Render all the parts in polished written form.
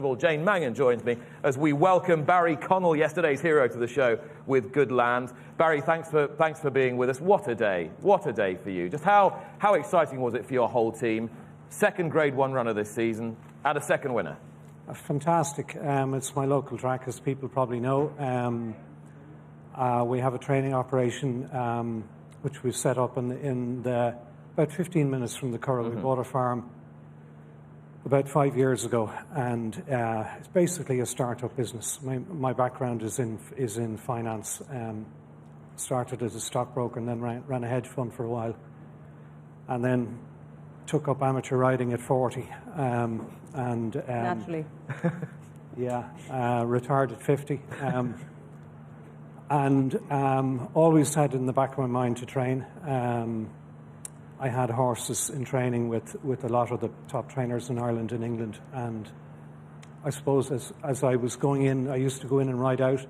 Festival, Jane Mangan, joins me as we welcome Barry Connell, yesterday's hero, to the show with Good Land. Barry, thanks for being with us. What a day for you. Just how exciting was it for your whole team? Second Grade 1 runner this season and a second winner. Fantastic. It's my local track, as people probably know. We have a training operation which we've set up in about 15 minutes from the Curragh. We bought a farm about 5 years ago, and it's basically a start-up business. My background is in finance. Started as a stockbroker and then ran a hedge fund for a while, and then took up amateur riding at 40. Naturally. Retired at 50. Always had in the back of my mind to train. I had horses in training with a lot of the top trainers in Ireland and England, and I suppose as I was going in, I used to go in and ride out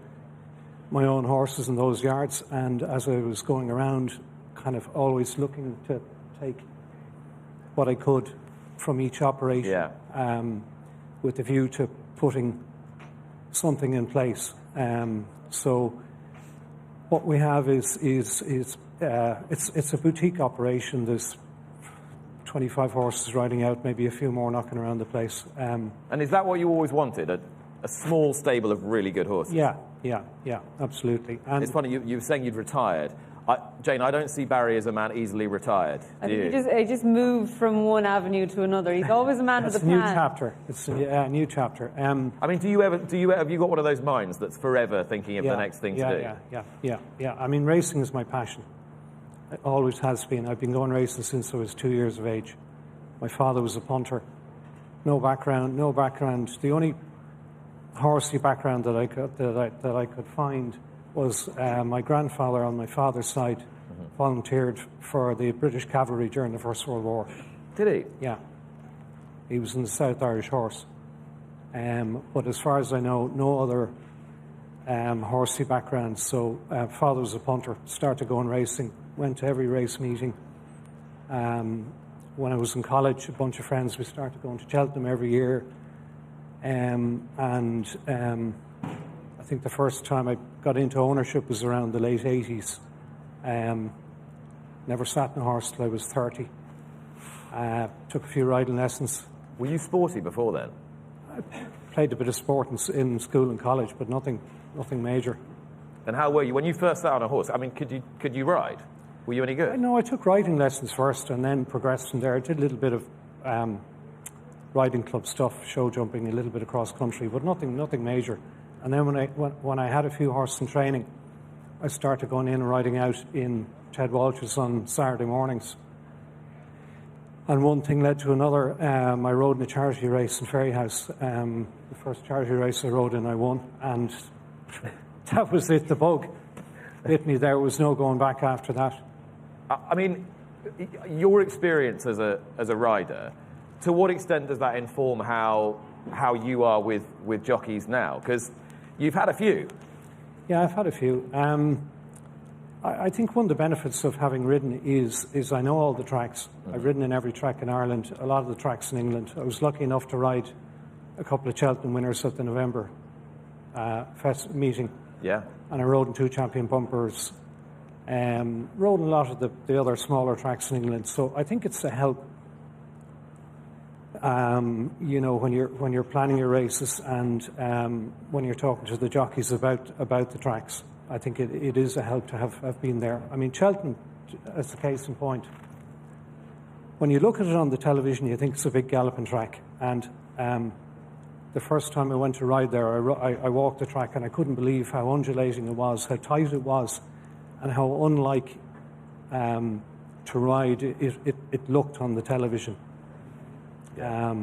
my own horses in those yards, and as I was going around, kind of always looking to take what I could from each operation, with a view to putting something in place. So what we have is it's a boutique operation. There's 25 horses riding out, maybe a few more knocking around the place. And is that what you always wanted? A small stable of really good horses? Yeah, absolutely. And it's funny, you were saying you'd retired. Jane, I don't see Barry as a man easily retired. I think he just moved from one avenue to another. He's always a man with a plan. It's a new chapter. It's a new chapter. I mean, have you got one of those minds that's forever thinking of the next thing to do? Yeah. I mean, racing is my passion. It always has been. I've been going racing since I was 2 years of age. My father was a punter. No background. The only horsey background that I could find was my grandfather on my father's side volunteered for the British Cavalry during the First World War. Did he? Yeah. He was in the South Irish Horse. But as far as I know, no other horsey background. So father was a punter, started going racing, went to every race meeting. When I was in college, a bunch of friends, we started going to Cheltenham every year. I think the first time I got into ownership was around the late 80s. Never sat in a horse till I was 30. Took a few riding lessons. Were you sporty before then? I played a bit of sport in school and college, but nothing major. And how were you when you first sat on a horse? I mean, could you ride? Were you any good? No, I took riding lessons first and then progressed from there. I did a little bit of riding club stuff, show jumping, a little bit of cross country, but nothing major. And then when I had a few horses in training, I started going in and riding out in Ted Walsh's on Saturday mornings. And one thing led to another. I rode in a charity race in Ferryhouse. The first charity race I rode in, I won. And that was it. The bug hit me. There was no going back after that. I mean, your experience as a rider, to what extent does that inform how you are with jockeys now? Because you've had a few. Yeah, I've had a few. I think one of the benefits of having ridden is I know all the tracks. I've ridden in every track in Ireland, a lot of the tracks in England. I was lucky enough to ride a couple of Cheltenham winners at the November meeting. Yeah. And I rode in 2 champion bumpers. Rode in a lot of the other smaller tracks in England. So I think it's a help. When you're planning your races and when you're talking to the jockeys about the tracks, I think it is a help to have been there. I mean, Cheltenham, as a case in point, when you look at it on the television, you think it's a big galloping track. And the first time I went to ride there, I walked the track and I couldn't believe how undulating it was, how tight it was, and how unlike to ride it looked on the television. I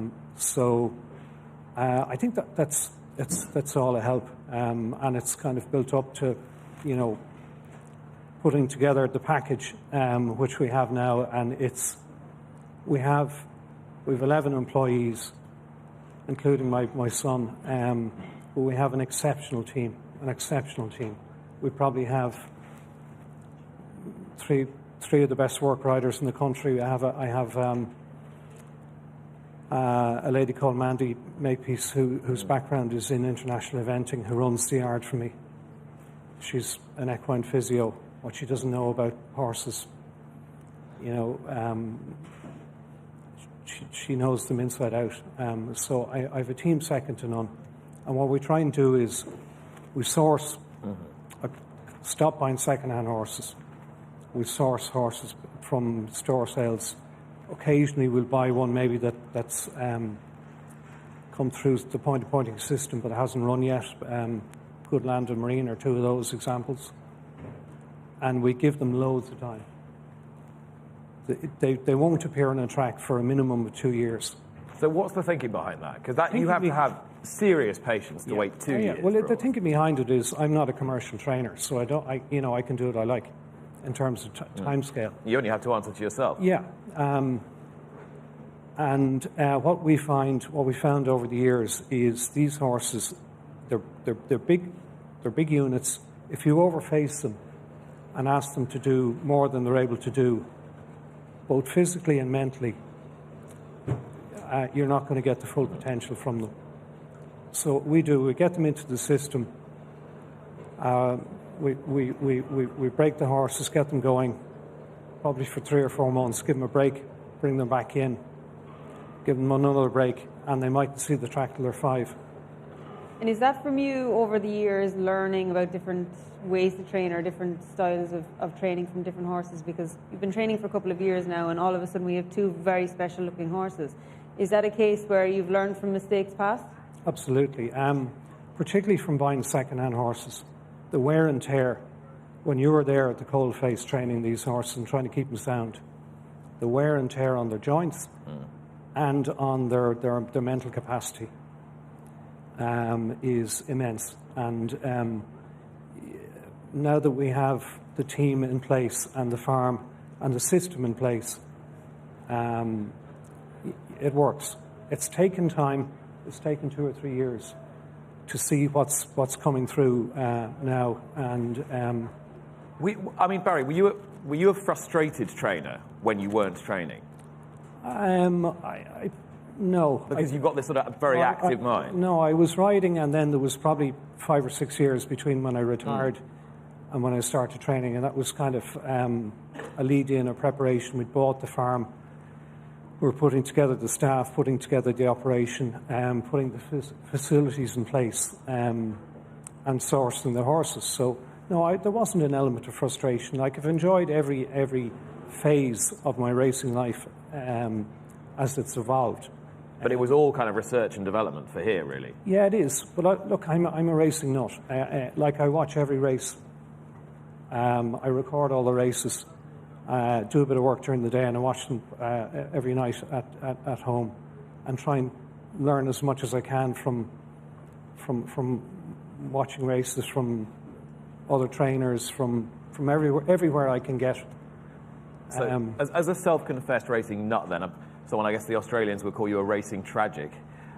think that's all a help, and it's kind of built up to, putting together the package which we have now, and we've 11 employees, including my son, but we have an exceptional team. We probably have three of the best work riders in the country. I have a lady called Mandy Makepeace, whose background is in international eventing, who runs the yard for me. She's an equine physio. What she doesn't know about horses, she knows them inside out. So I have a team second to none. And what we try and do is we source, stop buying second-hand horses. We source horses from store sales. Occasionally we'll buy one maybe that's come through the point-to-pointing system but hasn't run yet. Good Land and Marine are two of those examples. And we give them loads of time. They won't appear on a track for a minimum of 2 years. So what's the thinking behind that? Because you have to have serious patience to wait 2 years. Well, the thinking behind it is I'm not a commercial trainer, so I can do what I like in terms of time scale. You only have to answer to yourself. Yeah. What we found over the years is these horses, they're big units. If you overface them and ask them to do more than they're able to do, both physically and mentally, you're not going to get the full potential from them. So we get them into the system. We break the horses, get them going, probably for 3 or 4 months, give them a break, bring them back in, give them another break, and they might see the track till they're 5. And is that from you over the years learning about different ways to train or different styles of training from different horses? Because you've been training for a couple of years now and all of a sudden we have 2 very special looking horses. Is that a case where you've learned from mistakes past? Absolutely. Particularly from buying second-hand horses. The wear and tear, when you were there at the coalface training these horses and trying to keep them sound, the wear and tear on their joints and on their mental capacity is immense. And now that we have the team in place and the farm and the system in place, it works. It's taken time. It's taken 2 or 3 years to see what's coming through now. And Barry, were you a frustrated trainer when you weren't training? No. Because you've got this sort of very active mind. No, I was riding, and then there was probably 5 or 6 years between when I retired and when I started training, and that was kind of a lead-in, a preparation. We'd bought the farm. We were putting together the staff, putting together the operation, putting the facilities in place, and sourcing the horses. So, no, there wasn't an element of frustration. Like, I've enjoyed every phase of my racing life as it's evolved. But it was all kind of research and development for here, really. Yeah, it is. But look, I'm a racing nut. Like, I watch every race. I record all the races. Do a bit of work during the day, and I watch them every night at home, and try and learn as much as I can from watching races, from other trainers, from everywhere I can get. So, as a self-confessed racing nut, then, someone I guess the Australians would call you a racing tragic,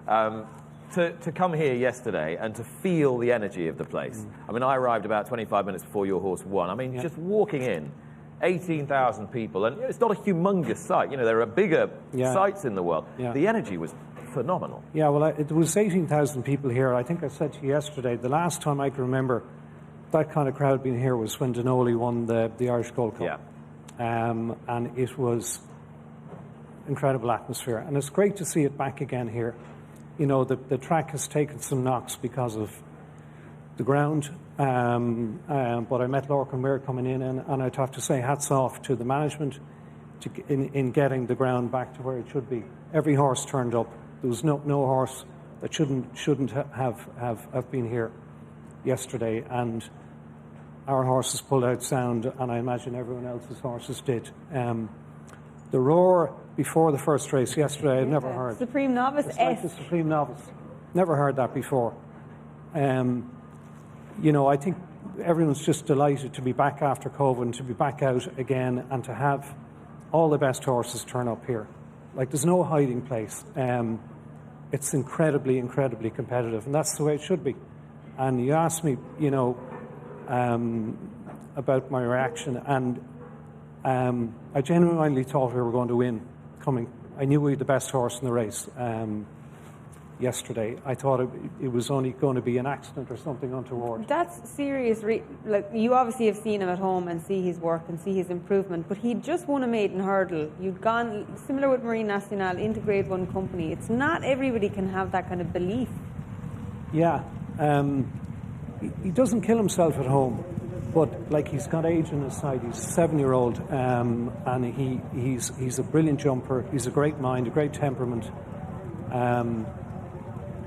to come here yesterday and to feel the energy of the place. I mean, I arrived about 25 minutes before your horse won. I mean, just walking in. 18,000 people, and it's not a humongous site. There are bigger sites in the world. Yeah. The energy was phenomenal. Yeah, well, it was 18,000 people here. I think I said to you yesterday, the last time I can remember that kind of crowd being here was when Denoli won the Irish Gold Cup. Yeah. And it was incredible atmosphere, and it's great to see it back again here. The track has taken some knocks because of the ground. But I met Lorcan Weir coming in, and I'd have to say hats off to the management in getting the ground back to where it should be. Every horse turned up. There was no horse that shouldn't have been here yesterday, and our horses pulled out sound, and I imagine everyone else's horses did. The roar before the first race yesterday I've never heard. Supreme Novice. It's like the Supreme Novice. Never heard that before. I think everyone's just delighted to be back after COVID and to be back out again and to have all the best horses turn up here. Like, there's no hiding place. It's incredibly, incredibly competitive, and that's the way it should be. And you asked me, about my reaction, and I genuinely thought we were going to win coming I knew we had the best horse in the race. Yesterday, I thought it was only going to be an accident or something untoward. That's serious. Like, you obviously have seen him at home and see his work and see his improvement, but he just won a maiden hurdle. You'd gone, similar with Marine Nationale, into Grade 1 company. It's not everybody can have that kind of belief. Yeah. He doesn't kill himself at home, but like, he's got age on his side. He's a 7-year-old, and he's a brilliant jumper. He's a great mind, a great temperament.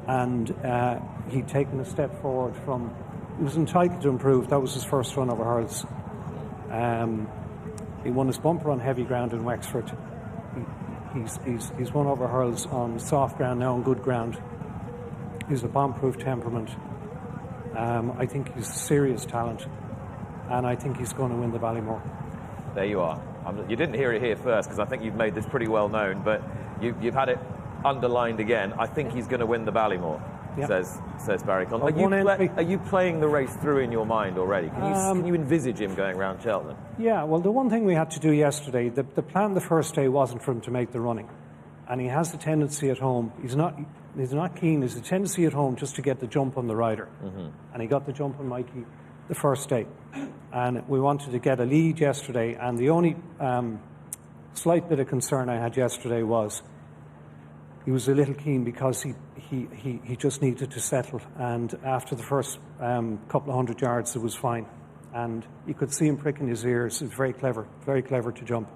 And he'd taken a step forward from... He was entitled to improve. That was his first run over hurdles. He won his bumper on heavy ground in Wexford. He's won over hurdles on soft ground, now on good ground. He's a bomb-proof temperament. I think he's a serious talent, and I think he's going to win the Ballymore. There you are. You didn't hear it here first, because I think you've made this pretty well known, but you've had it underlined again. I think he's going to win the Ballymore, says Barry Connell. Are you playing the race through in your mind already? Can you envisage him going around Cheltenham? Yeah, well, the one thing we had to do yesterday, the plan the first day wasn't for him to make the running. And he has the tendency at home, he's not keen, there's a tendency at home just to get the jump on the rider. Mm-hmm. And he got the jump on Mikey the first day. And we wanted to get a lead yesterday, and the only slight bit of concern I had yesterday was he was a little keen because he just needed to settle, and after the first couple of 100 yards it was fine, and you could see him pricking his ears. It's very clever to jump.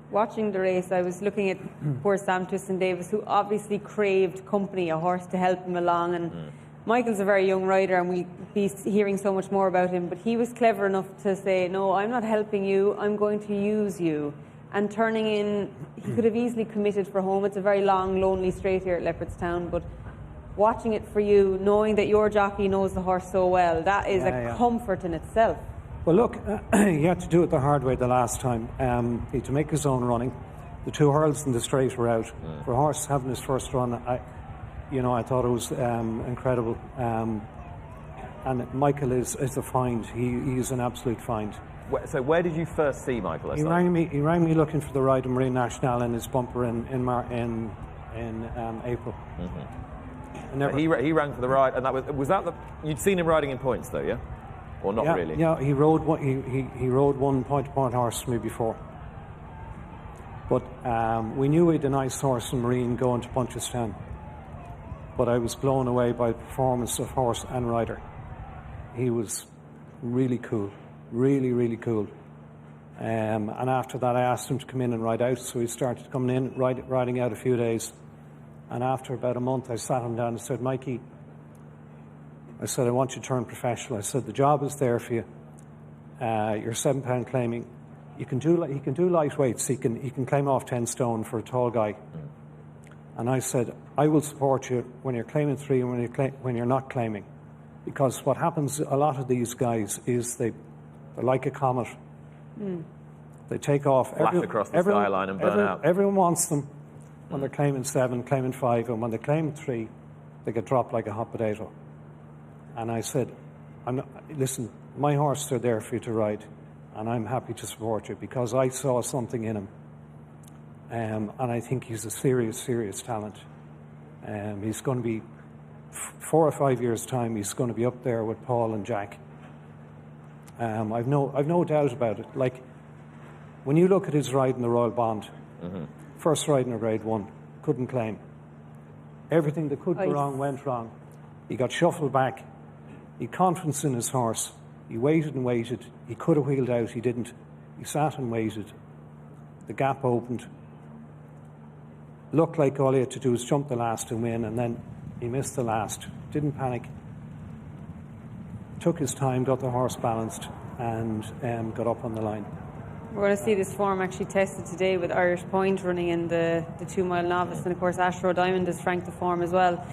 Watching the race, I was looking at poor Sam Twiston-Davis, who obviously craved company, a horse to help him along, and Michael's a very young rider, and we'll be hearing so much more about him, but he was clever enough to say, no, I'm not helping you, I'm going to use you. And turning in, he could have easily committed for home. It's a very long, lonely straight here at Leopardstown, but watching it for you, knowing that your jockey knows the horse so well, that is a comfort in itself. Well, look, he had to do it the hard way the last time. He had to make his own running. The 2 hurdles in the straight were out. For a horse having his first run, I thought it was incredible. And Michael is a find. He's an absolute find. So where did you first see Michael? He rang me looking for the ride in Marine Nationale in his bumper in April. Mm-hmm. He rang for the ride, and was that you'd seen him riding in points though, yeah, or not really? Yeah, he rode one point-to-point horse for me before, but we knew we had a nice horse in Marine going to Punchestown. But I was blown away by the performance of horse and rider. He was really cool. Really, really cool. And after that, I asked him to come in and ride out. So he started coming in, riding out a few days. And after about a month, I sat him down and said, Mikey, I want you to turn professional. I said, the job is there for you. You're 7 pound claiming. He can do lightweights. He can claim off 10 stone for a tall guy. And I said, I will support you when you're claiming 3 and when you're not claiming. Because what happens, a lot of these guys, is they're like a comet. They take off. Flash across the skyline and burn out. Everyone wants them when they're claiming 7, claiming 5, and when they claim 3, they get dropped like a hot potato. And I said, listen, my horses are there for you to ride, and I'm happy to support you because I saw something in him. And I think he's a serious, serious talent. He's going to be, 4 or 5 years' time, he's going to be up there with Paul and Jack. I've no doubt about it. Like, when you look at his ride in the Royal Bond, first ride in a Grade 1, couldn't claim. Everything that could go wrong went wrong. He got shuffled back. He had confidence in his horse. He waited and waited. He could have wheeled out. He didn't. He sat and waited. The gap opened. Looked like all he had to do was jump the last and win, and then he missed the last. Didn't panic. Took his time, got the horse balanced, and got up on the line. We're going to see this form actually tested today with Irish Point running in the 2 mile novice, and of course Ashroe Diamond has franked the form as well.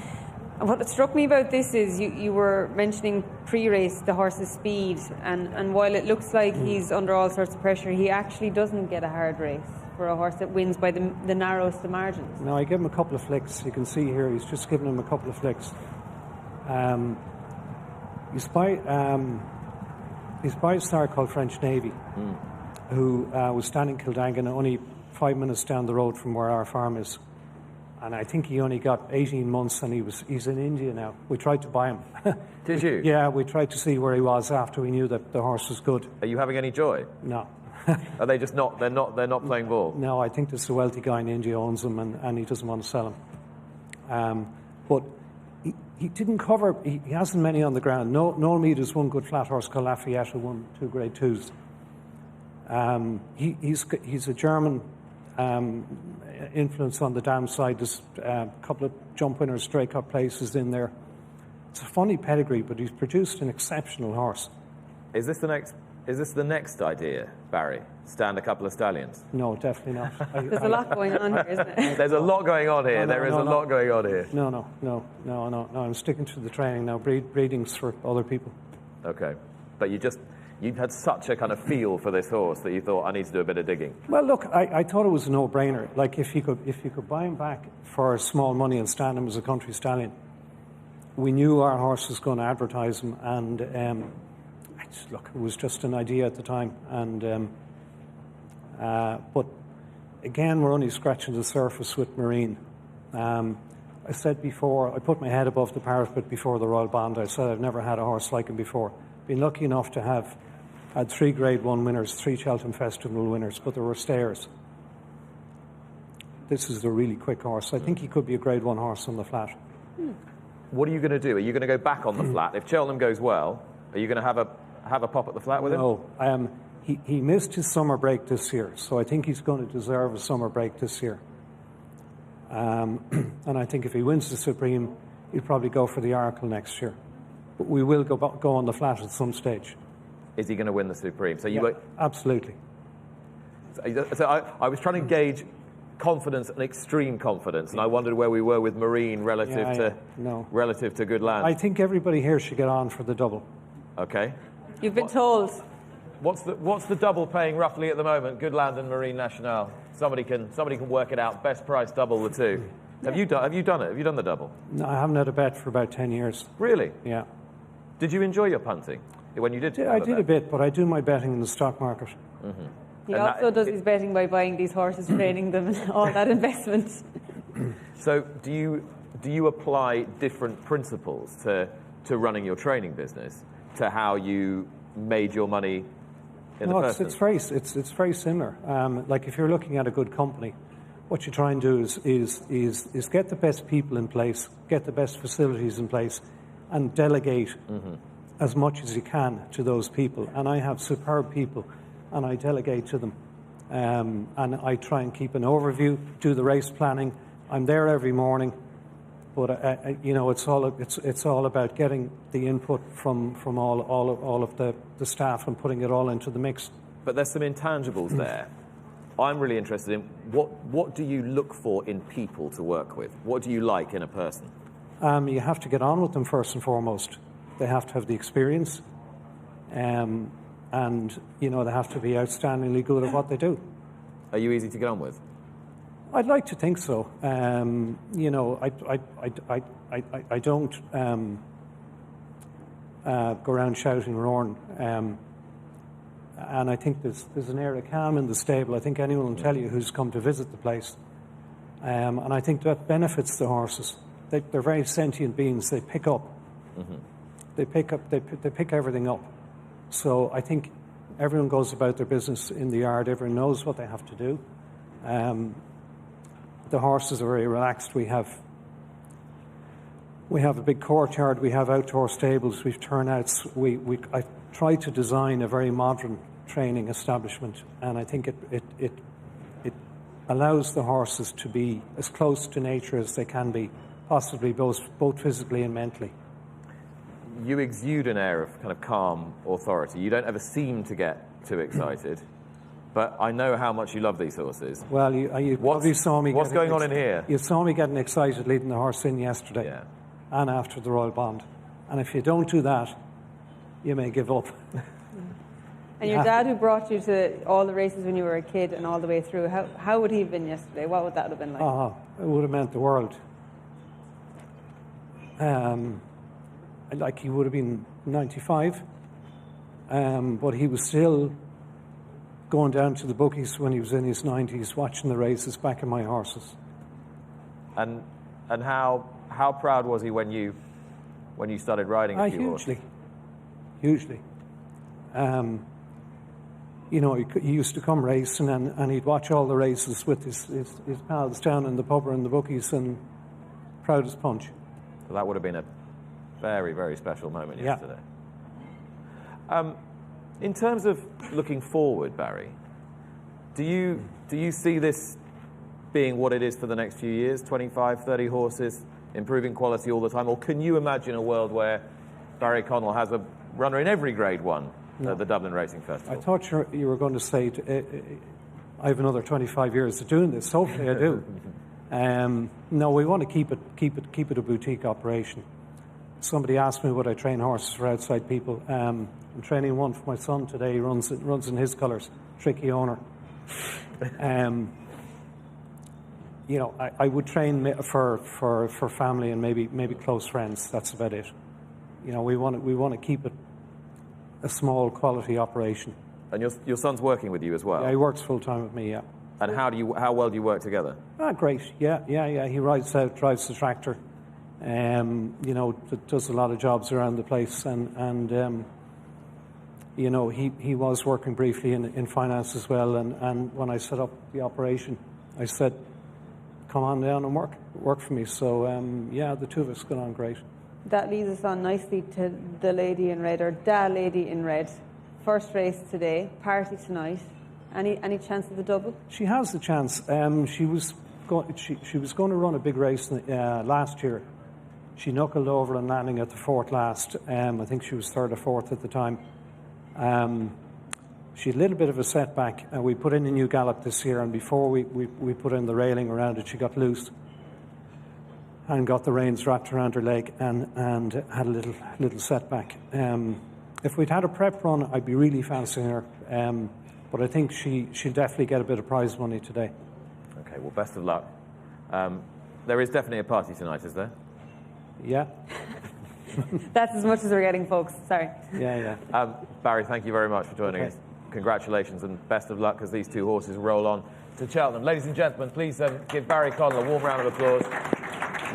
And what struck me about this is you were mentioning pre-race the horse's speed, and while it looks like he's under all sorts of pressure, he actually doesn't get a hard race for a horse that wins by the narrowest of margins. No, I gave him a couple of flicks. You can see here he's just given him a couple of flicks. He's by a star called French Navy, who was standing Kildangan only 5 minutes down the road from where our farm is. And I think he only got 18 months, and he's in India now. We tried to buy him. Did you? Yeah, we tried to see where he was after we knew that the horse was good. Are you having any joy? No. Are they just not? They're not playing ball. No, I think there's a wealthy guy in India owns him, and he doesn't want to sell him. But he didn't cover. He hasn't many on the ground. Noel Mead has one good flat horse called Lafayette, who won 2 Grade 2s. He's a German influence on the dam side. There's a couple of jump winners, Stray Cup places in there. It's a funny pedigree, but he's produced an exceptional horse. Is this the next idea, Barry? Stand a couple of stallions? No, definitely not. There's a lot going on here, isn't it? There's a lot going on here. There is a lot going on here. No. I'm sticking to the training now. Breeding's for other people. Okay, but you had such a kind of feel for this horse that you thought, I need to do a bit of digging. Well, look, I thought it was a no-brainer. Like, if you could buy him back for small money and stand him as a country stallion, we knew our horse was going to advertise him, and look, it was just an idea at the time. And but again, we're only scratching the surface with Marine. I said before, I put my head above the parapet before the Royal Bond. I said I've never had a horse like him before. Been lucky enough to have had 3 Grade 1 winners, 3 Cheltenham Festival winners, but there were stayers. This is a really quick horse. I think he could be a Grade 1 horse on the flat. What are you going to do? Are you going to go back on the flat? If Cheltenham goes well, are you going to have a pop at the flat with him? No. He missed his summer break this year, so I think he's going to deserve a summer break this year. And I think if he wins the Supreme, he'll probably go for the Oracle next year. But we will go on the flat at some stage. Is he going to win the Supreme? So absolutely. So I was trying to gauge confidence and extreme confidence, and I wondered where we were with Marine relative to Good Land. I think everybody here should get on for the double. Okay. You've been told. What's the double paying roughly at the moment? Good Land and Marine Nationale. Somebody can work it out. Best price double the two. Yeah. Have you done it? Have you done the double? No, I haven't had a bet for about 10 years. Really? Yeah. Did you enjoy your punting when you did? I did a bit, but I do my betting in the stock market. Mm-hmm. He also does his betting by buying these horses, training them, and all that investment. So, do you apply different principles to running your training business to how you made your money in the first instance? It's very similar. Like, if you're looking at a good company, what you try and do is get the best people in place, get the best facilities in place, and delegate as much as you can to those people. And I have superb people, and I delegate to them. And I try and keep an overview, do the race planning. I'm there every morning, but it's all about getting the input from all of the staff and putting it all into the mix. But there's some intangibles there. I'm really interested in what do you look for in people to work with? What do you like in a person? You have to get on with them first and foremost. They have to have the experience, and they have to be outstandingly good at what they do. Are you easy to get on with? I'd like to think so. I don't go around shouting and roaring. And I think there's an air of calm in the stable. I think anyone will tell you who's come to visit the place. And I think that benefits the horses. They're very sentient beings. They pick up. Mm-hmm. They pick everything up. So I think everyone goes about their business in the yard. Everyone knows what they have to do. The horses are very relaxed. We have a big courtyard. We have outdoor stables. We've turnouts. I try to design a very modern training establishment, and I think it allows the horses to be as close to nature as they can be, possibly both physically and mentally. You exude an air of kind of calm authority. You don't ever seem to get too excited, but I know how much you love these horses. Well, you probably saw me. What's going on in here? You saw me getting excited leading the horse in yesterday, and after the Royal Bond. And if you don't do that, you may give up. And your dad, who brought you to all the races when you were a kid and all the way through, how would he have been yesterday? What would that have been like? It would have meant the world. Like, he would have been 95, but he was still going down to the bookies when he was in his 90s, watching the races, backing my horses. And how proud was he when you started riding a few horses? Hugely. You know, he used to come racing and he'd watch all the races with his pals down in the pub or in the bookies, and proud as punch. So that would have been a very, very special moment yesterday. In terms of looking forward, Barry, do you see this being what it is for the next few years, 25, 30 horses, improving quality all the time? Or can you imagine a world where Barry Connell has a runner in every Grade 1 at the Dublin Racing Festival? I thought you were going to say, I have another 25 years of doing this. Hopefully I do. No, we want to keep it a boutique operation. Somebody asked me would I train horses for outside people. I'm training one for my son today. He runs in his colours. Tricky owner. You know, I would train for family and maybe close friends. That's about it. You know, we want to keep it a small quality operation. And your son's working with you as well? Yeah, he works full time with me. Yeah. And how well do you work together? Great. Yeah. He rides out, drives the tractor. You know, does a lot of jobs around the place, and you know, he was working briefly in finance as well. And when I set up the operation, I said, "Come on down and work for me." So yeah, the two of us got on great. That leads us on nicely to the lady in red, or da lady in red. First race today, party tonight. Any chance of the double? She has the chance. She was going to run a big race last year. She knuckled over and landing at the fourth last. I think she was third or fourth at the time. She had a little bit of a setback. We put in a new gallop this year, and before we put in the railing around it, she got loose and got the reins wrapped around her leg and had a little setback. If we'd had a prep run, I'd be really fancying her. But I think she'll definitely get a bit of prize money today. Okay, well, best of luck. There is definitely a party tonight, is there? Yeah. That's as much as we're getting, folks. Sorry. Yeah. Barry, thank you very much for joining us. Congratulations and best of luck as these two horses roll on to Cheltenham. Ladies and gentlemen, please give Barry Connell a warm round of applause.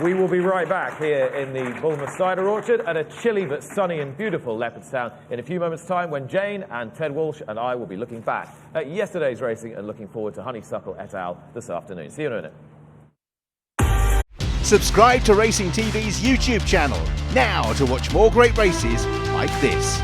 We will be right back here in the Bulmers Cider Orchard at a chilly but sunny and beautiful Leopardstown in a few moments' time, when Jane and Ted Walsh and I will be looking back at yesterday's racing and looking forward to Honeysuckle et al. This afternoon. See you in a minute. Subscribe to Racing TV's YouTube channel now to watch more great races like this.